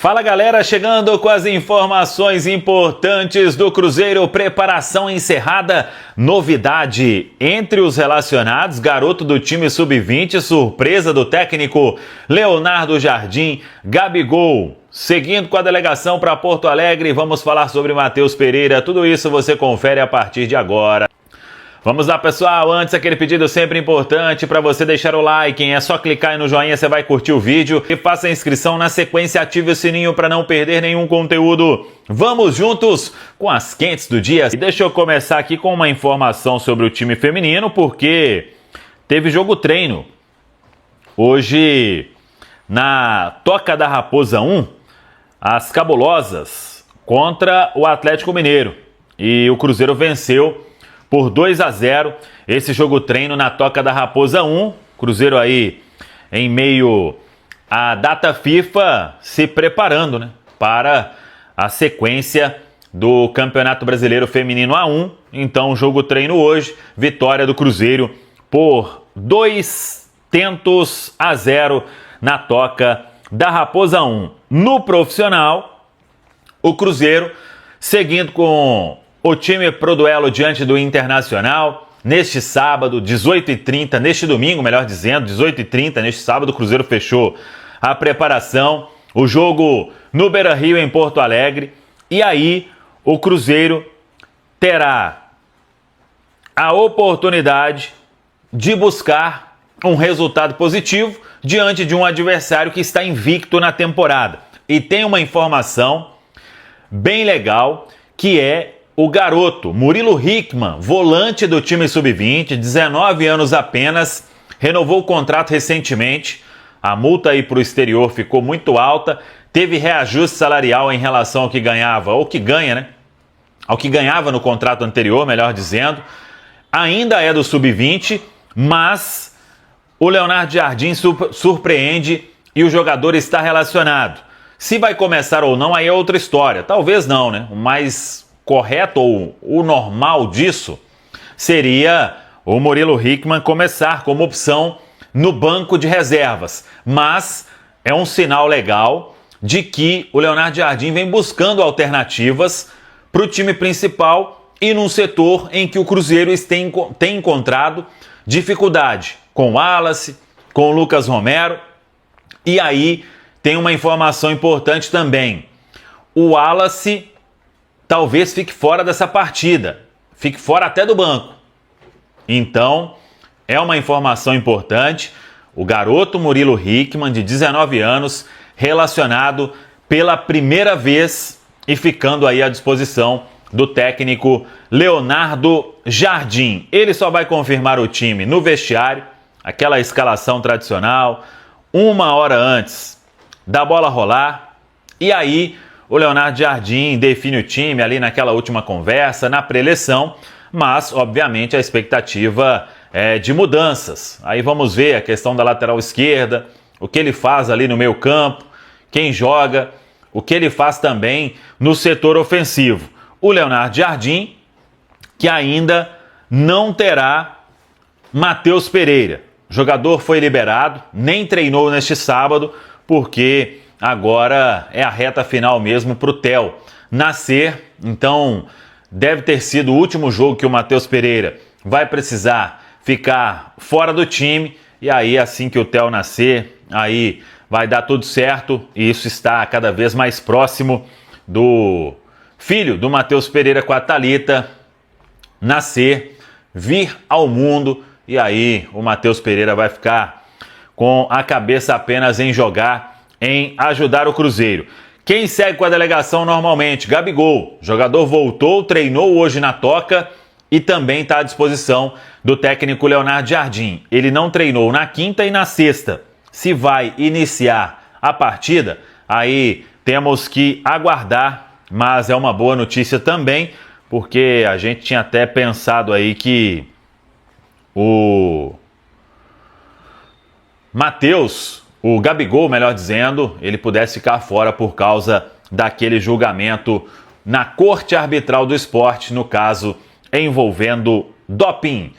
Fala galera, chegando com as informações importantes do Cruzeiro, preparação encerrada, novidade entre os relacionados, garoto do time sub-20, surpresa do técnico Leonardo Jardim, Gabigol. Seguindo com a delegação para Porto Alegre, vamos falar sobre Matheus Pereira, tudo isso você confere a partir de agora. Vamos lá pessoal, antes aquele pedido sempre importante para você deixar o like, hein? É só clicar aí no joinha, você vai curtir o vídeo e faça a inscrição, na sequência ative o sininho para não perder nenhum conteúdo. Vamos juntos com as quentes do dia. E deixa eu começar aqui com uma informação sobre o time feminino, porque teve jogo treino hoje na Toca da Raposa 1, as Cabulosas contra o Atlético Mineiro, e o Cruzeiro venceu por 2-0, esse jogo treino na Toca da Raposa 1, Cruzeiro aí em meio à data FIFA se preparando, né, para a sequência do Campeonato Brasileiro Feminino A1, então jogo treino hoje, vitória do Cruzeiro por 2-0 na Toca da Raposa 1. No profissional, o Cruzeiro seguindo com o time pro duelo diante do Internacional, neste sábado, 18h30, neste domingo, melhor dizendo, 18h30, neste sábado, o Cruzeiro fechou a preparação, o jogo no Beira-Rio, em Porto Alegre, e aí o Cruzeiro terá a oportunidade de buscar um resultado positivo diante de um adversário que está invicto na temporada. E tem uma informação bem legal, que é o garoto Murilo Hickman, volante do time sub-20, 19 anos apenas, renovou o contrato recentemente. A multa aí para o exterior ficou muito alta, teve reajuste salarial em relação ao que ganhava, ou que ganha, né? Ao que ganhava no contrato anterior, melhor dizendo. Ainda é do sub-20, mas o Leonardo Jardim surpreende e o jogador está relacionado. Se vai começar ou não, aí é outra história. Talvez não, né? O mais correto ou o normal disso seria o Murilo Hickman começar como opção no banco de reservas. Mas é um sinal legal de que o Leonardo Jardim vem buscando alternativas para o time principal e num setor em que o Cruzeiro tem encontrado dificuldade, com o Wallace, com o Lucas Romero. E aí tem uma informação importante também. O Wallace talvez fique fora dessa partida, fique fora até do banco. Então, é uma informação importante. O garoto Murilo Hickman, de 19 anos, relacionado pela primeira vez e ficando aí à disposição do técnico Leonardo Jardim. Ele só vai confirmar o time no vestiário, aquela escalação tradicional, 1 hora antes da bola rolar, e aí o Leonardo Jardim define o time ali naquela última conversa, na pré-eleição, mas, obviamente, a expectativa é de mudanças. Aí vamos ver a questão da lateral esquerda, o que ele faz ali no meio campo, quem joga, o que ele faz também no setor ofensivo. O Leonardo Jardim, que ainda não terá Matheus Pereira. O jogador foi liberado, nem treinou neste sábado, porque agora é a reta final mesmo para o Theo nascer, então deve ter sido o último jogo que o Matheus Pereira vai precisar ficar fora do time, e aí assim que o Theo nascer, aí vai dar tudo certo, e isso está cada vez mais próximo do filho do Matheus Pereira com a Thalita nascer, vir ao mundo, e aí o Matheus Pereira vai ficar com a cabeça apenas em jogar, em ajudar o Cruzeiro. Quem segue com a delegação normalmente? Gabigol. O jogador voltou, treinou hoje na Toca e também está à disposição do técnico Leonardo Jardim. Ele não treinou na quinta e na sexta. Se vai iniciar a partida, aí temos que aguardar, mas é uma boa notícia também, porque a gente tinha até pensado aí que o Matheus, o Gabigol, melhor dizendo, ele pudesse ficar fora por causa daquele julgamento na Corte Arbitral do Esporte, no caso envolvendo doping.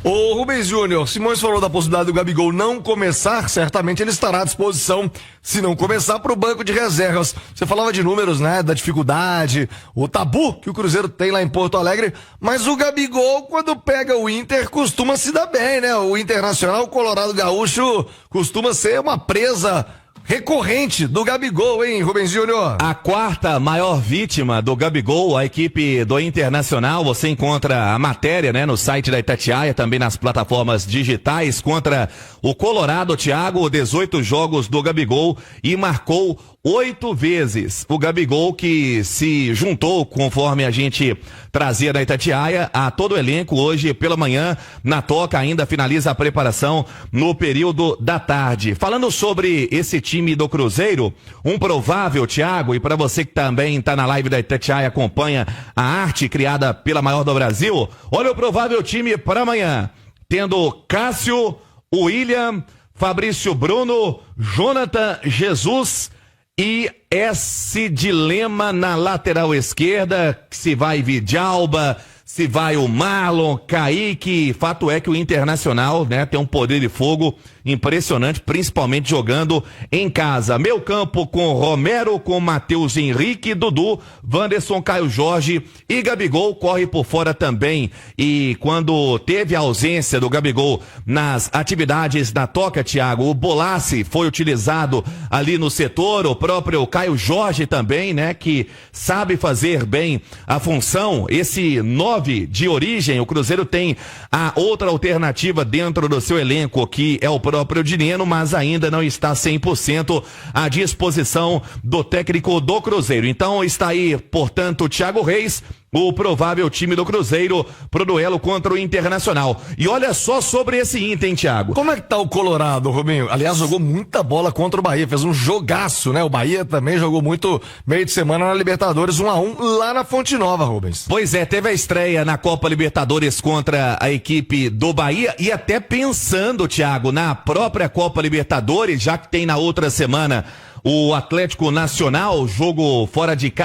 Ô Rubens Júnior, Simões falou da possibilidade do Gabigol não começar, certamente ele estará à disposição, se não começar, para o banco de reservas. Você falava de números, né, da dificuldade, o tabu que o Cruzeiro tem lá em Porto Alegre, mas o Gabigol, quando pega o Inter, costuma se dar bem, né? O Internacional, o Colorado Gaúcho, costuma ser uma presa recorrente do Gabigol, hein, Rubens Júnior? A quarta maior vítima do Gabigol, a equipe do Internacional, você encontra a matéria, né, no site da Itatiaia, também nas plataformas digitais, contra o Colorado, Thiago, 18 jogos do Gabigol e marcou 8 vezes. O Gabigol que se juntou, conforme a gente trazia da Itatiaia, a todo o elenco hoje pela manhã, na Toca ainda finaliza a preparação no período da tarde. Falando sobre esse time do Cruzeiro, um provável, Thiago, e para você que também está na live da Itatiaia, acompanha a arte criada pela maior do Brasil, olha o provável time para amanhã, tendo Cássio, William, Fabrício Bruno, Jonathan Jesus e esse dilema na lateral esquerda, se vai Vidalba, se vai o Marlon, Kaique. Fato é que o Internacional, né, tem um poder de fogo impressionante, principalmente jogando em casa. Meio campo com Romero, com Matheus Henrique, Dudu, Wanderson, Caio Jorge e Gabigol corre por fora também. E quando teve a ausência do Gabigol nas atividades da Toca, Thiago, o Bolassi foi utilizado ali no setor, o próprio Caio Jorge também, né, que sabe fazer bem a função. Esse 9 de origem, o Cruzeiro tem a outra alternativa dentro do seu elenco, que é o próprio Dineno, mas ainda não está 100% à disposição do técnico do Cruzeiro. Então está aí, portanto, o Thiago Reis, o provável time do Cruzeiro pro duelo contra o Internacional. E olha só sobre esse Inter, hein, Thiago? Como é que tá o Colorado, Rubinho? Aliás, jogou muita bola contra o Bahia, fez um jogaço, né? O Bahia também jogou muito meio de semana na Libertadores, 1-1 lá na Fonte Nova, Rubens. Pois é, teve a estreia na Copa Libertadores contra a equipe do Bahia e até pensando, Thiago, na própria Copa Libertadores, já que tem na outra semana o Atlético Nacional, jogo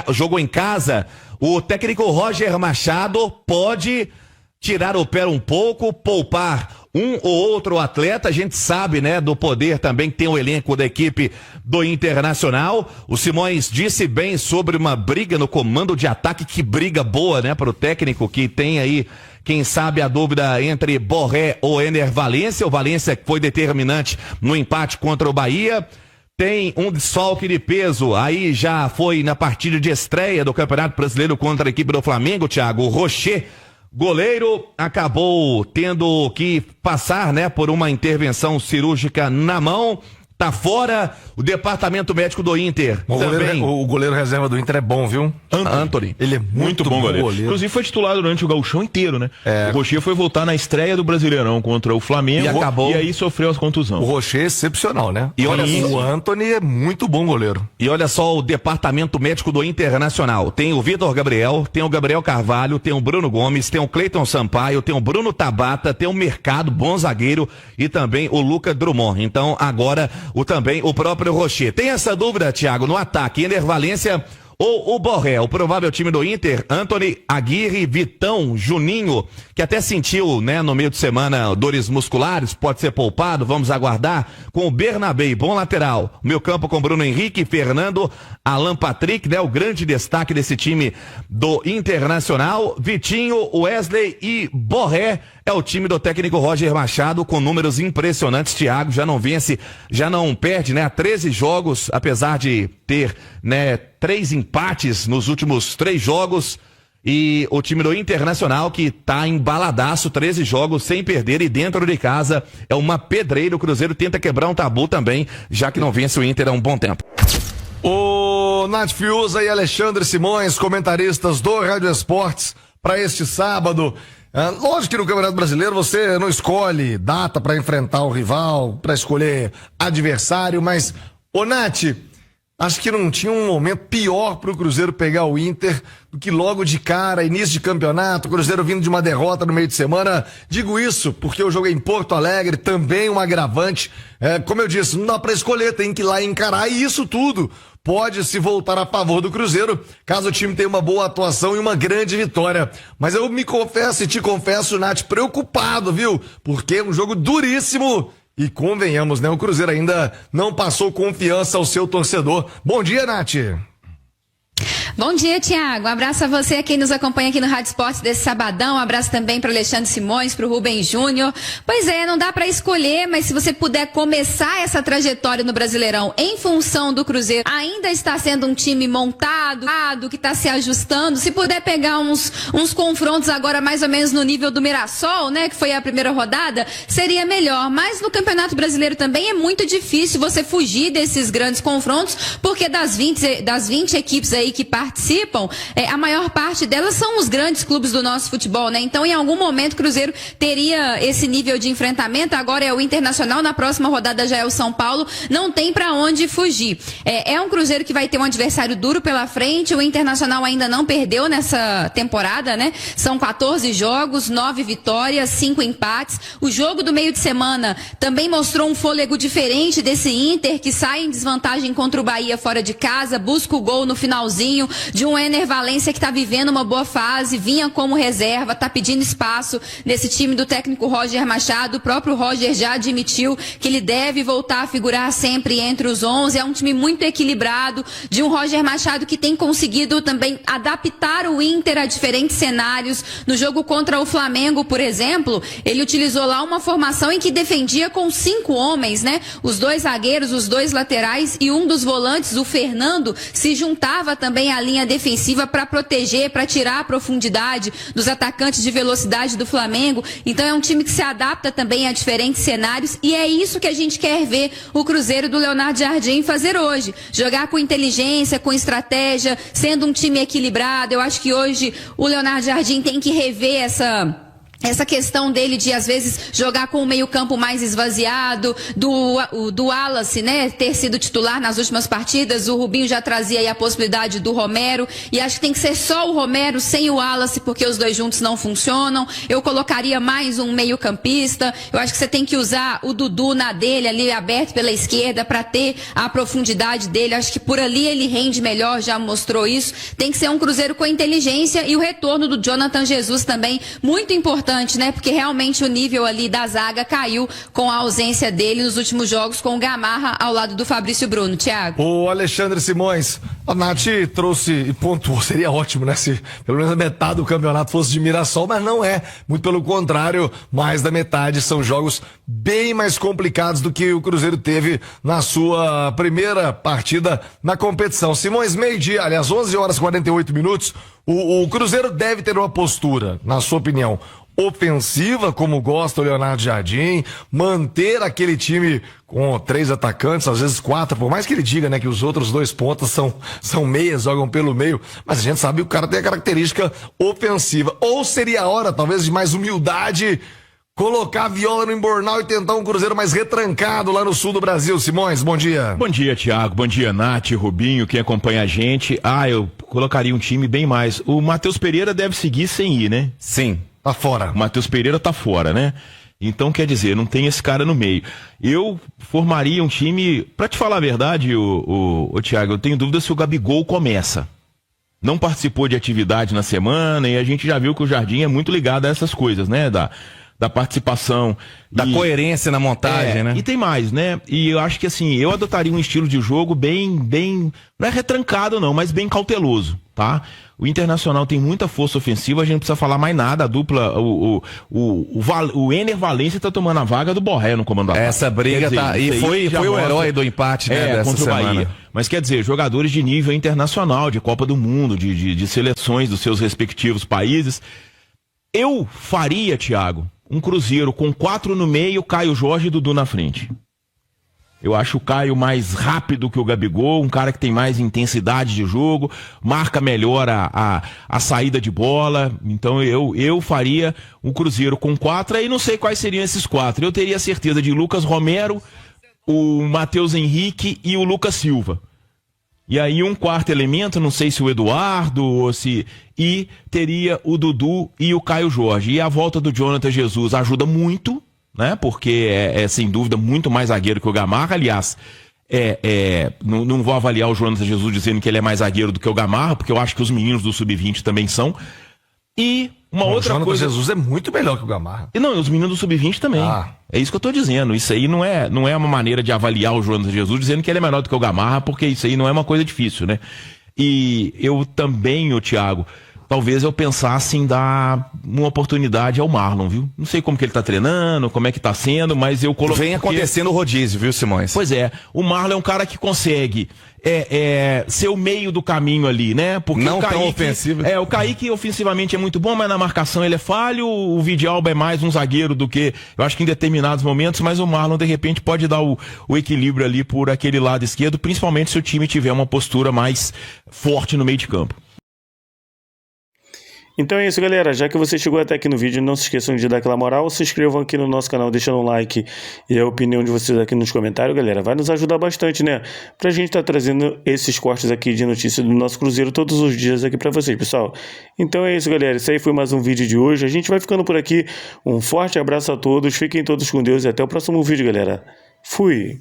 jogo em casa. O técnico Roger Machado pode tirar o pé um pouco, poupar um ou outro atleta. A gente sabe, né, do poder também que tem o elenco da equipe do Internacional. O Simões disse bem sobre uma briga no comando de ataque, que briga boa, né, para o técnico que tem aí, quem sabe, a dúvida entre Borré ou Ener Valencia. O Valencia que foi determinante no empate contra o Bahia. Tem um desfalque de peso, aí já foi na partida de estreia do Campeonato Brasileiro contra a equipe do Flamengo, Thiago. O Rocher, goleiro, acabou tendo que passar, né, por uma intervenção cirúrgica na mão. Tá fora. O departamento médico do Inter também. O goleiro reserva do Inter é bom, viu? Anthony. Ele é muito bom goleiro. Inclusive foi titular durante o gauchão inteiro, né? O Rocher foi voltar na estreia do Brasileirão contra o Flamengo e acabou. E aí sofreu as contusões. O Rocher é excepcional, né? E olha só, o Anthony é muito bom goleiro. E olha só o departamento médico do Internacional. Tem o Vitor Gabriel, tem o Gabriel Carvalho, tem o Bruno Gomes, tem o Cleiton Sampaio, tem o Bruno Tabata, tem o Mercado, bom zagueiro, e também o Lucas Drummond. Então agora o próprio Rocher. Tem essa dúvida, Thiago, no ataque, Ener Valencia ou o Borré, o provável time do Inter, Anthony, Aguirre, Vitão, Juninho, que até sentiu, né, no meio de semana dores musculares, pode ser poupado, vamos aguardar, com o Bernabé, bom lateral, meio campo com Bruno Henrique, Fernando, Alan Patrick, né, o grande destaque desse time do Internacional, Vitinho, Wesley e Borré. É o time do técnico Roger Machado, com números impressionantes. Thiago já não vence, já não perde, né, 13 jogos, apesar de ter, né, 3 empates nos últimos 3 jogos. E o time do Internacional que tá embaladaço, 13 jogos sem perder e dentro de casa é uma pedreira. O Cruzeiro tenta quebrar um tabu também, já que não vence o Inter há um bom tempo. O Nath Fiuza e Alexandre Simões, comentaristas do Rádio Esportes, para este sábado. Lógico que no Campeonato Brasileiro você não escolhe data para enfrentar o rival, para escolher adversário, mas, ô Nath, Acho que não tinha um momento pior pro Cruzeiro pegar o Inter do que logo de cara, início de campeonato, o Cruzeiro vindo de uma derrota no meio de semana. Digo isso porque o jogo é em Porto Alegre, também um agravante. Como eu disse, não dá pra escolher, tem que ir lá e encarar, e isso tudo pode se voltar a favor do Cruzeiro, caso o time tenha uma boa atuação e uma grande vitória. Mas eu me confesso e te confesso, Nath, preocupado, viu? Porque é um jogo duríssimo. E convenhamos, né? O Cruzeiro ainda não passou confiança ao seu torcedor. Bom dia, Nath. Bom dia, Tiago. Um abraço a você, quem nos acompanha aqui no Rádio Esportes desse sabadão. Um abraço também para Alexandre Simões, para o Rubens Júnior. Pois é, não dá para escolher, mas se você puder começar essa trajetória no Brasileirão em função do Cruzeiro, ainda está sendo um time montado, que está se ajustando. Se puder pegar uns confrontos agora mais ou menos no nível do Mirassol, né, que foi a primeira rodada, seria melhor. Mas no Campeonato Brasileiro também é muito difícil você fugir desses grandes confrontos, porque das 20 equipes aí que participam, a maior parte delas são os grandes clubes do nosso futebol, né? Então, em algum momento, o Cruzeiro teria esse nível de enfrentamento. Agora é o Internacional, na próxima rodada já é o São Paulo. Não tem pra onde fugir. É um Cruzeiro que vai ter um adversário duro pela frente. O Internacional ainda não perdeu nessa temporada, né? São 14 jogos, 9 vitórias, 5 empates. O jogo do meio de semana também mostrou um fôlego diferente desse Inter, que sai em desvantagem contra o Bahia fora de casa, busca o gol no finalzinho, de um Ener Valencia que está vivendo uma boa fase, vinha como reserva, está pedindo espaço nesse time do técnico Roger Machado. O próprio Roger já admitiu que ele deve voltar a figurar sempre entre os 11. É um time muito equilibrado, de um Roger Machado que tem conseguido também adaptar o Inter a diferentes cenários. No jogo contra o Flamengo, por exemplo, ele utilizou lá uma formação em que defendia com 5 homens, né? Os 2 zagueiros, os 2 laterais e um dos volantes, o Fernando, se juntava também à linha defensiva para proteger, para tirar a profundidade dos atacantes de velocidade do Flamengo. Então é um time que se adapta também a diferentes cenários, e é isso que a gente quer ver o Cruzeiro do Leonardo Jardim fazer hoje. Jogar com inteligência, com estratégia, sendo um time equilibrado. Eu acho que hoje o Leonardo Jardim tem que rever essa questão dele de, às vezes, jogar com o meio-campo mais esvaziado, do Wallace, né, ter sido titular nas últimas partidas. O Rubinho já trazia aí a possibilidade do Romero, e acho que tem que ser só o Romero sem o Wallace, porque os dois juntos não funcionam. Eu colocaria mais um meio-campista. Eu acho que você tem que usar o Dudu na dele, ali aberto pela esquerda, para ter a profundidade dele. Acho que por ali ele rende melhor, já mostrou isso. Tem que ser um Cruzeiro com inteligência, e o retorno do Jonathan Jesus também, muito importante, né? Porque realmente o nível ali da zaga caiu com a ausência dele nos últimos jogos, com o Gamarra ao lado do Fabrício Bruno. Thiago. O Alexandre Simões, a Nath trouxe e pontuou, seria ótimo, né? Se pelo menos a metade do campeonato fosse de Mirassol, mas não é. Muito pelo contrário, mais da metade são jogos bem mais complicados do que o Cruzeiro teve na sua primeira partida na competição. Simões, meio-dia, aliás, 11h48. O Cruzeiro deve ter uma postura, na sua opinião, ofensiva, como gosta o Leonardo Jardim, manter aquele time com 3 atacantes, às vezes 4, por mais que ele diga, né, que os outros 2 pontas são meias, jogam pelo meio, mas a gente sabe que o cara tem a característica ofensiva. Ou seria a hora, talvez, de mais humildade, colocar a viola no embornal e tentar um Cruzeiro mais retrancado lá no sul do Brasil. Simões, bom dia. Bom dia, Thiago. Bom dia, Nath, Rubinho, quem acompanha a gente. Eu colocaria um time bem mais. O Matheus Pereira deve seguir sem ir, né? Sim. Tá fora. O Matheus Pereira tá fora, né? Então, quer dizer, não tem esse cara no meio. Eu formaria um time, pra te falar a verdade, o Thiago, eu tenho dúvida se o Gabigol começa. Não participou de atividade na semana, e a gente já viu que o Jardim é muito ligado a essas coisas, né? Da participação. Da coerência na montagem, né? E tem mais, né? E eu acho que assim, eu adotaria um estilo de jogo bem, não é retrancado não, mas bem cauteloso, tá? O Internacional tem muita força ofensiva, a gente não precisa falar mais nada, a dupla, o Ener Valencia tá tomando a vaga do Borré no comando do ataque. Essa briga tá, e foi o herói do empate, né, dessa contra semana. O Bahia. Mas quer dizer, jogadores de nível internacional, de Copa do Mundo, de seleções dos seus respectivos países. Eu faria, Thiago, um Cruzeiro com 4 no meio, Caio Jorge e Dudu na frente. Eu acho o Caio mais rápido que o Gabigol, um cara que tem mais intensidade de jogo, marca melhor a saída de bola. Então eu faria um Cruzeiro com 4, aí não sei quais seriam esses 4. Eu teria certeza de Lucas Romero, o Matheus Henrique e o Lucas Silva. E aí um quarto elemento, não sei se o Eduardo ou se... E teria o Dudu e o Caio Jorge. E a volta do Jonathan Jesus ajuda muito, né? Porque é sem dúvida muito mais zagueiro que o Gamarra. Aliás, não vou avaliar o Jonathan Jesus dizendo que ele é mais zagueiro do que o Gamarra, porque eu acho que os meninos do Sub-20 também são. E uma outra Jonathan coisa... Jesus é muito melhor que o Gamarra. E não, os meninos do Sub-20 também. É isso que eu tô dizendo. Isso aí não é uma maneira de avaliar o Jonathan Jesus dizendo que ele é menor do que o Gamarra, porque isso aí não é uma coisa difícil, né? E eu também, Thiago, talvez eu pensasse em dar uma oportunidade ao Marlon, viu? Não sei como que ele tá treinando, como é que tá sendo, mas eu coloquei... Vem acontecendo o rodízio, viu, Simões? Pois é, o Marlon é um cara que consegue ser o meio do caminho ali, né? Porque não o Kaique, tão ofensivo. o Kaique ofensivamente é muito bom, mas na marcação ele é falho. O Vidalba é mais um zagueiro do que, eu acho que em determinados momentos, mas o Marlon de repente pode dar o equilíbrio ali por aquele lado esquerdo, principalmente se o time tiver uma postura mais forte no meio de campo. Então é isso, galera. Já que você chegou até aqui no vídeo, não se esqueçam de dar aquela moral, se inscrevam aqui no nosso canal, deixando um like e a opinião de vocês aqui nos comentários, galera. Vai nos ajudar bastante, né? Pra gente estar trazendo esses cortes aqui de notícia do nosso Cruzeiro todos os dias aqui pra vocês, pessoal. Então é isso, galera. Esse aí foi mais um vídeo de hoje. A gente vai ficando por aqui. Um forte abraço a todos. Fiquem todos com Deus e até o próximo vídeo, galera. Fui!